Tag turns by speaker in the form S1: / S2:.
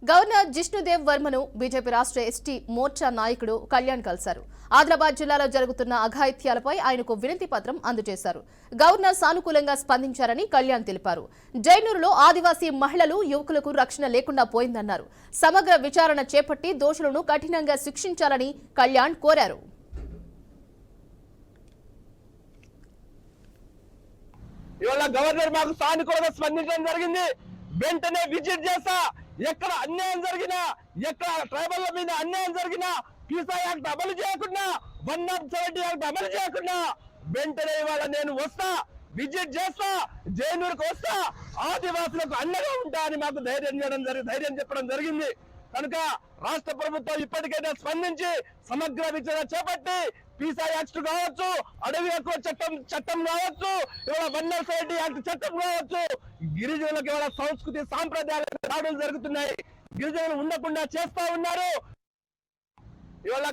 S1: Governor Jishnu Dev వర్మను BJP రాష్ట్ర ST Morcha నాయకుడు కళ్యాణ్ కలిశారు. ఆదిలాబాద్ జిల్లాలో జరుగుతున్న అఘాయిత్యాలపై ఆయనకు వినతి పత్రం అందజేశారు. గవర్నర్ సానుకూలంగా స్పందించారని కళ్యాణ్ తెలిపారు. జైనూరులో ఆదివాసీ మహిళలు, యువకులకు రక్షణ లేకుండా పోయిందన్నారు. సమగ్ర విచారణ చేపట్టి దోషులను కఠినంగా శిక్షించాలని కళ్యాణ్ కోరారు.
S2: ఇవాళ గవర్నర్ మాకు సానుకూలంగా స్పందించడం జరిగింది. వెంటనే విజిట్ చేస్తా, ఎక్కడ అన్యాయం జరిగినా, ఎక్కడ ట్రైబల్ మీద అన్యాయం జరిగినా, పీసా యాక్ట్ అమలు చేయకుండా, 170 యాక్ట్ అమలు చేయకుండా వెంటనే ఇవాళ నేను వస్తా, విజిట్ చేస్తా, జైనూరుకు వస్తా, ఆదివాసులకు అండగా ఉంటా అని మాకు ధైర్యం చెప్పడం జరిగింది. కనుక రాష్ట్ర ప్రభుత్వం ఇప్పటికైనా స్పందించి సమగ్ర విచారణ చేపట్టి పీసా యాక్ట్ కావచ్చు, అడవి హక్కుల చట్టం కావచ్చు, ఇవాళ 170 యాక్ట్ చట్టం కావచ్చు, గిరిజనులకు ఇవాళ సంస్కృతి సాంప్రదాయాలు దాడులు జరుగుతున్నాయి. గిరిజనులు ఉండకుండా చేస్తా ఉన్నారు. ఇవాళ